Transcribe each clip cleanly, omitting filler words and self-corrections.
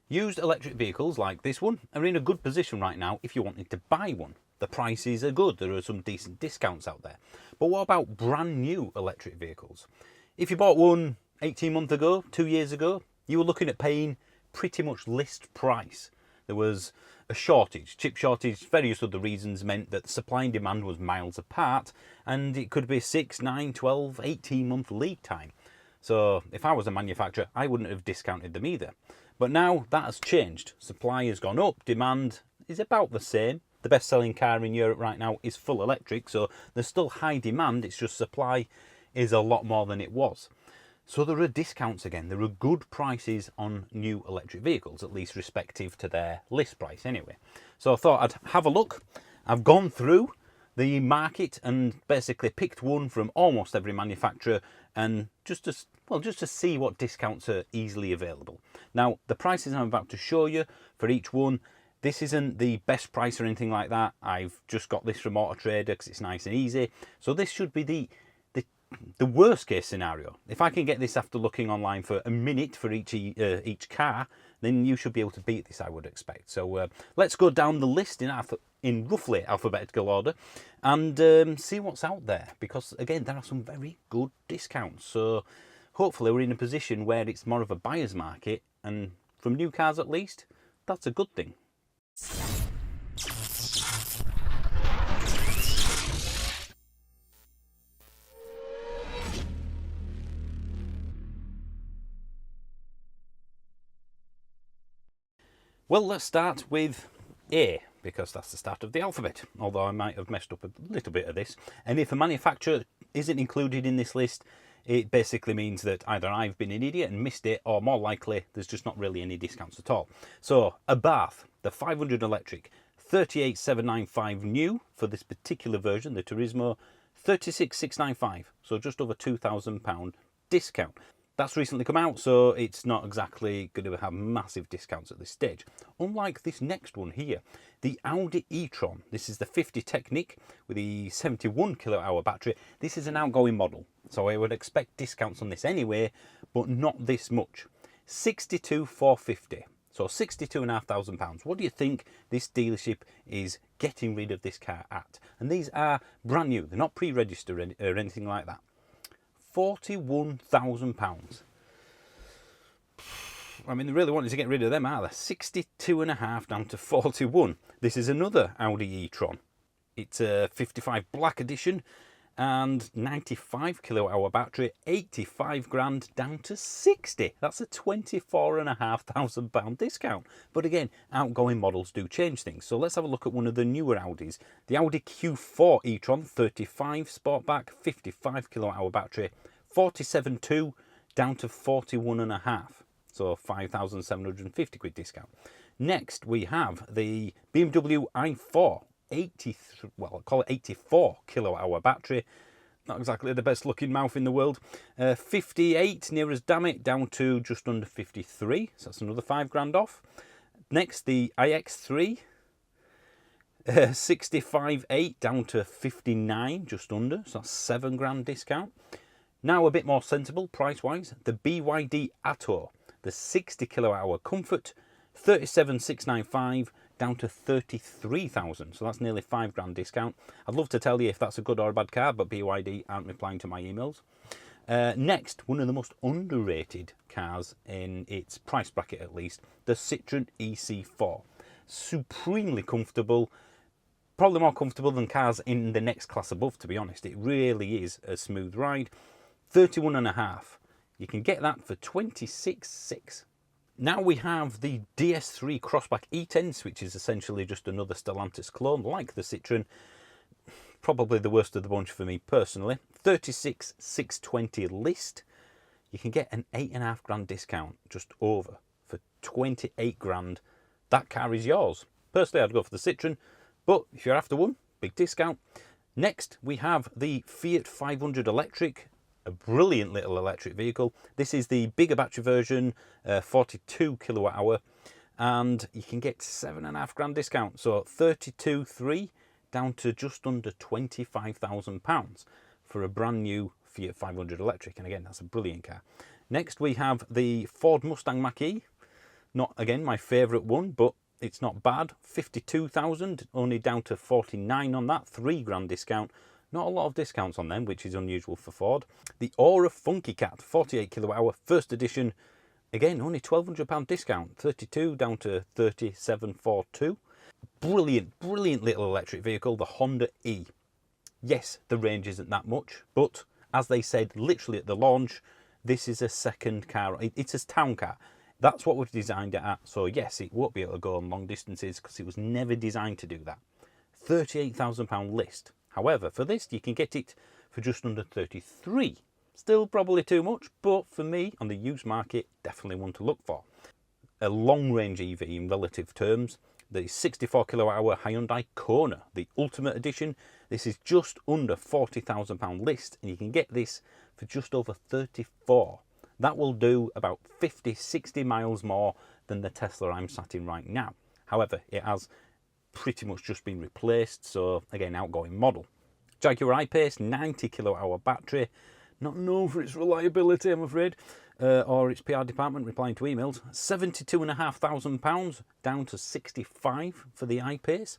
Used electric vehicles like this one are in a good position right now if you wanted to buy one. The prices are good, there are some decent discounts out there. But what about brand new electric vehicles? If you bought one 18 months ago, 2 years ago, you were looking at paying pretty much list price. There was a shortage, chip shortage, various other reasons meant that supply and demand was miles apart, and it could be 6, 9, 12, 18 month lead time. So if I was a manufacturer, I wouldn't have discounted them either. But now that has changed. Supply has gone up, demand is about the same. The best selling car in Europe right now is full electric, so there's still high demand, it's just supply is a lot more than it was. So there are discounts again, there are good prices on new electric vehicles, at least respective to their list price anyway. So I thought I'd have a look. I've gone through the market and basically picked one from almost every manufacturer, and just to see what discounts are easily available. Now the prices I'm about to show you for each one, this isn't the best price or anything like that. I've just got this from Auto Trader because it's nice and easy. So this should be the worst case scenario. If I can get this after looking online for a minute for each car, then you should be able to beat this, I would expect. So let's go down the list in roughly alphabetical order and see what's out there, because again there are some very good discounts. So hopefully we're in a position where it's more of a buyer's market, and from new cars at least, that's a good thing. Well, let's start with A, because that's the start of the alphabet, although I might have messed up a little bit of this. And if a manufacturer isn't included in this list, it basically means that either I've been an idiot and missed it, or more likely there's just not really any discounts at all. So Abarth, the 500 electric, 38,795 new for this particular version, the Turismo, 36,695, so just over £2,000 discount. That's recently come out, so it's not exactly going to have massive discounts at this stage. Unlike this next one here, the Audi e-tron. This is the 50 Technic with the 71 kilowatt-hour battery. This is an outgoing model, so I would expect discounts on this anyway, but not this much. 62,450, so £62,500. What do you think this dealership is getting rid of this car at? And these are brand new, they're not pre-registered or anything like that. £41,000. I mean, they really wanted to get rid of them, are they? 62.5 down to 41. This is another Audi e-tron. It's a 55 Black Edition and 95 kilowatt-hour battery, 85 grand down to 60. That's a £24,500 discount. But again, outgoing models do change things. So let's have a look at one of the newer Audis. The Audi Q4 e-tron, 35 Sportback, 55 kilowatt-hour battery, 47.2 down to 41.5. So 5,750 quid discount. Next, we have the BMW i4. 83, well, I'll call it 84 kilowatt-hour battery. Not exactly the best looking mouth in the world. 58 near as damn it, down to just under 53. So that's another 5 grand off. Next, the iX3. 65.8 down to 59, just under. So that's 7 grand discount. Now a bit more sensible price-wise. The BYD Atto. The 60 kilowatt-hour Comfort. 37,695 down to 33,000, so that's nearly 5 grand discount. I'd love to tell you if that's a good or a bad car, but BYD aren't replying to my emails. Next, one of the most underrated cars in its price bracket at least, the Citroen EC4. Supremely comfortable, probably more comfortable than cars in the next class above, to be honest. It really is a smooth ride. 31.5. You can get that for 26.6. Now we have the DS3 Crossback E-Tense, which is essentially just another Stellantis clone, like the Citroen. Probably the worst of the bunch for me personally. 36,620 list. You can get an 8.5 grand discount, just over, for 28 grand. That car is yours. Personally, I'd go for the Citroen, but if you're after one, big discount. Next, we have the Fiat 500 Electric. A brilliant little electric vehicle. This is the bigger battery version, 42 kilowatt hour, and you can get 7.5 grand discount, so 32.3 down to just under £25,000 for a brand new Fiat 500 Electric. And again, that's a brilliant car. Next we have the Ford Mustang Mach-E. Not, again, my favourite one, but it's not bad. 52,000, only down to 49 on that, £3 discount. Not a lot of discounts on them, which is unusual for Ford. The Aura Funky Cat, 48 kilowatt hour, first edition. Again, only £1,200 discount, 32 down to 3742. Brilliant, brilliant little electric vehicle, the Honda E. Yes, the range isn't that much, but as they said literally at the launch, this is a second car. It's a town car. That's what we've designed it at. So yes, it won't be able to go on long distances because it was never designed to do that. £38,000 list. However, for this, you can get it for just under 33. Still probably too much, but for me, on the used market, definitely one to look for. A long-range EV in relative terms, the 64 kilowatt hour Hyundai Kona, the Ultimate Edition. This is just under £40,000 list, and you can get this for just over 34. That will do about 50, 60 miles more than the Tesla I'm sat in right now. However, it has pretty much just been replaced, so again, outgoing model. Jaguar I-Pace, 90 kilowatt hour battery, not known for its reliability, I'm afraid, or its PR department replying to emails. £72,500 down to 65 for the I-Pace.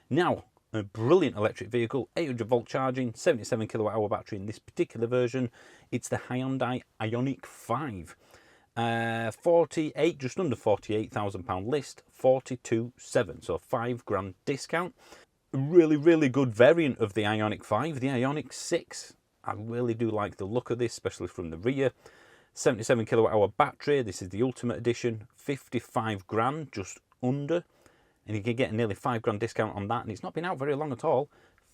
Now, a brilliant electric vehicle, 800 volt charging, 77 kilowatt hour battery in this particular version. It's the Hyundai Ioniq 5. 48, just under £48,000 list, 42.7, so £5 discount. Really, really good variant of the Ioniq 5, the Ioniq 6. I really do like the look of this, especially from the rear. 77 kilowatt hour battery. This is the Ultimate Edition, 55 grand, just under, and you can get a nearly £5 discount on that. And it's not been out very long at all.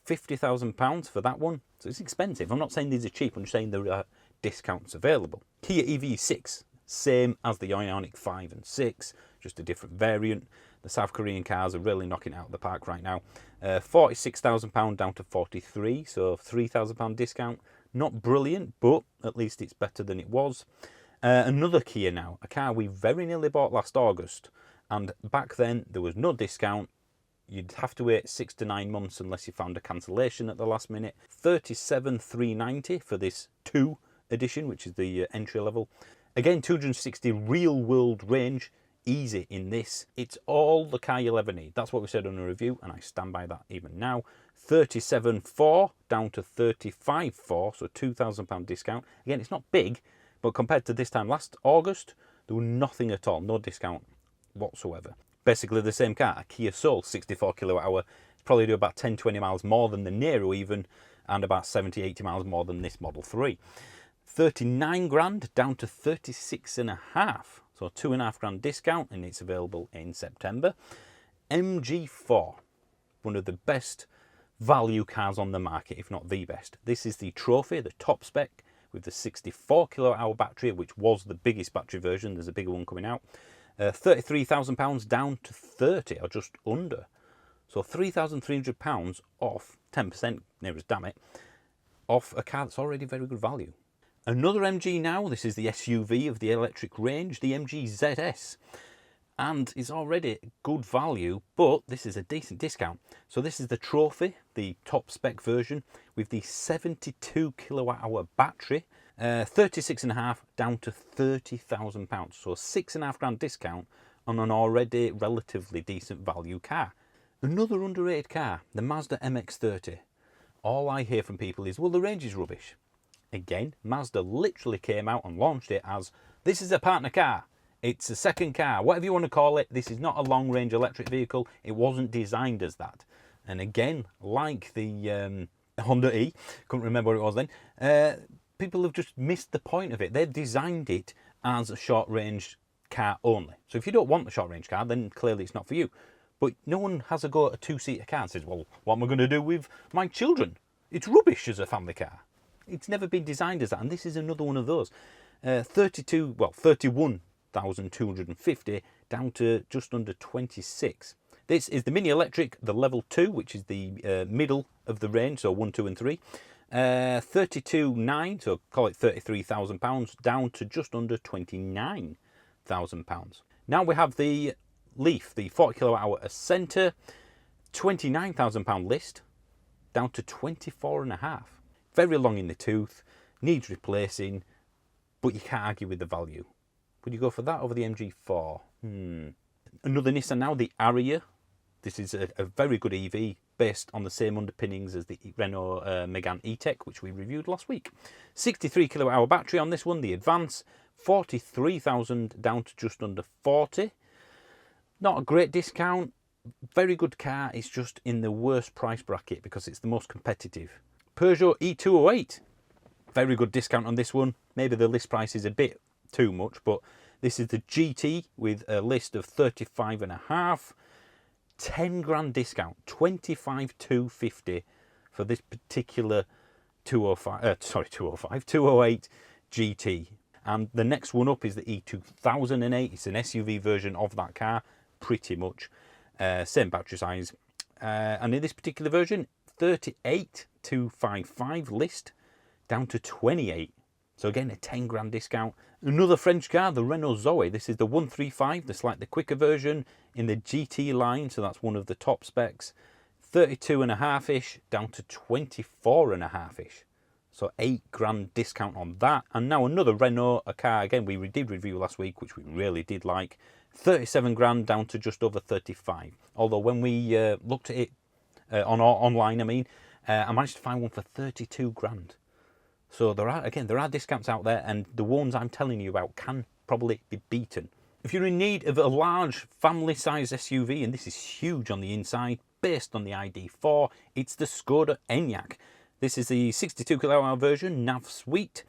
£50,000 for that one, so it's expensive. I'm not saying these are cheap. I'm just saying there are discounts available. Kia EV6. Same as the Ioniq 5 and 6, just a different variant. The South Korean cars are really knocking it out of the park right now. £46,000 down to 43, so £3,000 discount. Not brilliant, but at least it's better than it was. Another Kia now, a car we very nearly bought last August, and back then there was no discount. You'd have to wait 6 to 9 months unless you found a cancellation at the last minute. £37,390 for this 2 edition, which is the entry level. Again, 260 real world range, easy in this. It's all the car you'll ever need. That's what we said on the review, and I stand by that even now. 37.4 down to 35.4, so £2,000 discount. Again, it's not big, but compared to this time last August, there was nothing at all, no discount whatsoever. Basically the same car, a Kia Soul, 64 kilowatt hour. It's probably do about 10-20 miles more than the Nero even, and about 70-80 miles more than this Model 3. 39 grand down to 36.5, so £2,500 discount, and it's available in September. MG4, one of the best value cars on the market, if not the best. This is the Trophy, the top spec, with the 64 kilowatt hour battery, which was the biggest battery version. There's a bigger one coming out. £33,000 down to 30, or just under. So £3,300 off, 10%, near as damn it, off a car that's already very good value. Another MG now, this is the SUV of the electric range, the MG ZS. And it's already good value, but this is a decent discount. So this is the Trophy, the top spec version, with the 72 kilowatt hour battery, 36.5 down to £30,000. So £6,500 discount on an already relatively decent value car. Another underrated car, the Mazda MX-30. All I hear from people is, well, the range is rubbish. Again, Mazda literally came out and launched it as, this is a partner car, it's a second car, whatever you want to call it. This is not a long-range electric vehicle. It wasn't designed as that. And again, like the Honda E, couldn't remember what it was then, people have just missed the point of it. They've designed it as a short-range car only. So if you don't want the short-range car, then clearly it's not for you. But no one has a go at a two-seater car and says, well, what am I going to do with my children? It's rubbish as a family car. It's never been designed as that, and this is another one of those. 31,250 down to just under 26. This is the Mini Electric, the Level 2, which is the middle of the range, so 1, 2 and 3. 32.9, so call it £33,000, down to just under £29,000. Now we have the Leaf, the 40 kilowatt hour Ascenter, £29,000 list, down to 24.5. Very long in the tooth, needs replacing, but you can't argue with the value. Would you go for that over the MG4? Another Nissan now, the Ariya. This is a very good EV based on the same underpinnings as the Renault Megane E-Tech, which we reviewed last week. 63 kilowatt hour battery on this one, the Advance. 43,000 down to just under 40. Not a great discount. Very good car. It's just in the worst price bracket because it's the most competitive. Peugeot E208. Very good discount on this one. Maybe the list price is a bit too much, but this is the GT with a list of 35.5. 10 grand discount, 25,250 for this particular 208 GT. And the next one up is the E2008. It's an SUV version of that car, pretty much. Same battery size. And in this particular version, 38,255 list down to 28. So again, a 10 grand discount. Another French car, the Renault Zoe. This is the 135, the slightly quicker version in the GT line. So that's one of the top specs. 32.5-ish down to 24.5-ish. So 8 grand discount on that. And now another Renault, a car, again, we did review last week, which we really did like. 37 grand down to just over 35. Although when we looked at it online, I managed to find one for 32 grand. So there are discounts out there, and the ones I'm telling you about can probably be beaten. If you're in need of a large family-size SUV, and this is huge on the inside, based on the ID4, it's the Skoda Enyaq. This is the 62 kWh version, nav suite,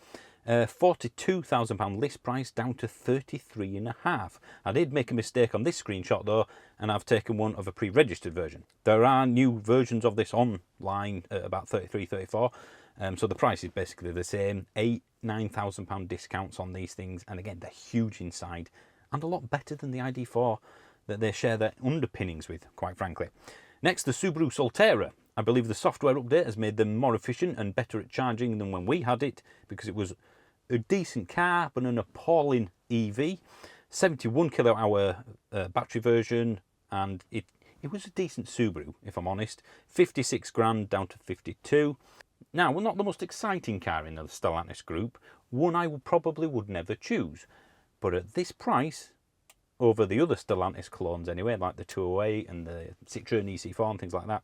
£42,000 list price down to 33.5. I did make a mistake on this screenshot though, and I've taken one of a pre-registered version. There are new versions of this online at about 33, 34. So the price is basically the same. £9,000 discounts on these things, and again, they're huge inside and a lot better than the ID4 that they share their underpinnings with, quite frankly. Next, the Subaru Solterra. I believe the software update has made them more efficient and better at charging than when we had it, because it was a decent car but an appalling EV. 71 kilowatt hour battery version, and it was a decent Subaru, if I'm honest. 56 grand down to 52. Now, we're not the most exciting car in the Stellantis group, one I probably would never choose. But at this price, over the other Stellantis clones anyway, like the 208 and the Citroën EC4 and things like that,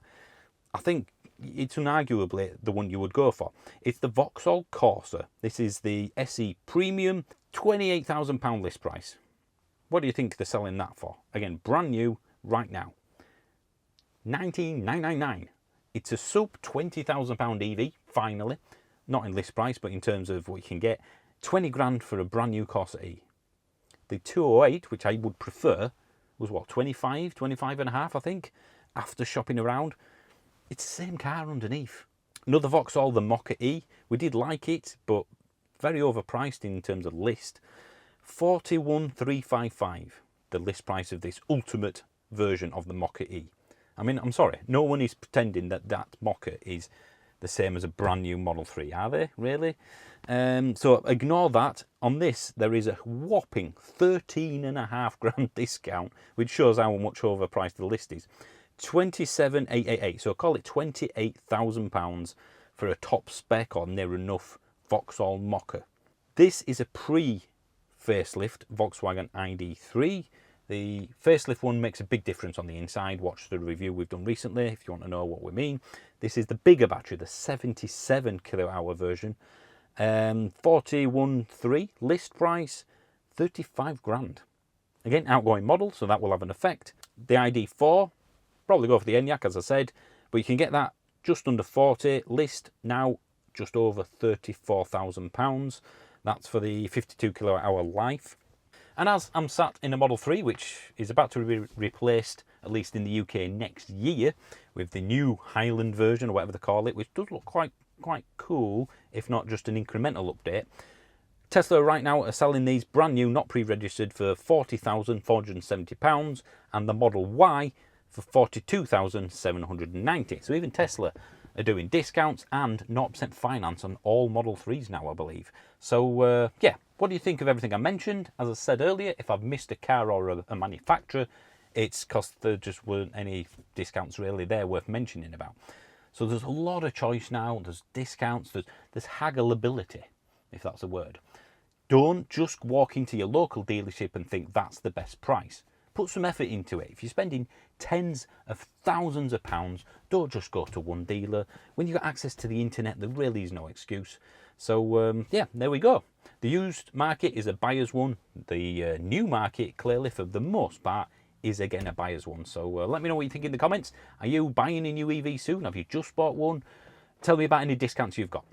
I think it's unarguably the one you would go for. It's the Vauxhall Corsa. This is the SE Premium, £28,000 list price. What do you think they're selling that for? Again, brand new right now. 19,999. It's a sub £20,000 EV, finally. Not in list price, but in terms of what you can get. 20 grand for a brand new Corsa E. The 208, which I would prefer, was what, 25 and a half, I think, after shopping around. It's the same car underneath. Another Vauxhall, the Mokka E. We did like it, but very overpriced in terms of list. 41,355, the list price of this ultimate version of the Mokka E. I mean, I'm sorry, no one is pretending that that Mokka is the same as a brand new Model 3, are they, really? So ignore that. On this, there is a whopping 13.5 grand discount, which shows how much overpriced the list is. 27,888, so call it £28,000 for a top spec or near enough Vauxhall Mokka. This is a pre-facelift Volkswagen ID3. The facelift one makes a big difference on the inside. Watch the review we've done recently if you want to know what we mean. This is the bigger battery, the 77 kilowatt hour version. 41.3 list price, 35 grand. Again, outgoing model, so that will have an effect. The ID4, probably go for the Enyaq, as I said, but you can get that just under 40. List now just over £34,000. That's for the 52 kilowatt hour Life. And as I'm sat in a Model 3, which is about to be replaced, at least in the UK next year, with the new Highland version, or whatever they call it, which does look quite cool, if not just an incremental update. Tesla right now are selling these brand new, not pre-registered, for £40,470, and the Model Y for £42,790. So even Tesla are doing discounts and 0% finance on all Model 3s now, I believe. So, yeah, what do you think of everything I mentioned? As I said earlier, if I've missed a car or a manufacturer, it's because there just weren't any discounts really there worth mentioning about. So there's a lot of choice now, there's discounts, there's haggleability, if that's a word. Don't just walk into your local dealership and think that's the best price. Put some effort into it. If you're spending tens of thousands of pounds, don't just go to one dealer. When you've got access to the internet, there really is no excuse. So yeah, there we go. The used market is a buyer's one. The new market, clearly for the most part, is again a buyer's one. So let me know what you think in the comments. Are you buying a new EV soon? Have you just bought one? Tell me about any discounts you've got.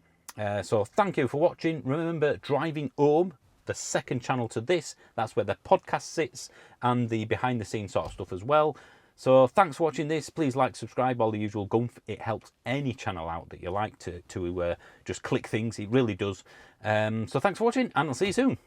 So thank you for watching. Remember, Driving Home, the second channel to this, that's where the podcast sits, and the behind the scenes sort of stuff as well. So thanks for watching this. Please like, subscribe, all the usual gumph. It helps any channel out that you like to just click things. It really does. So thanks for watching, and I'll see you soon.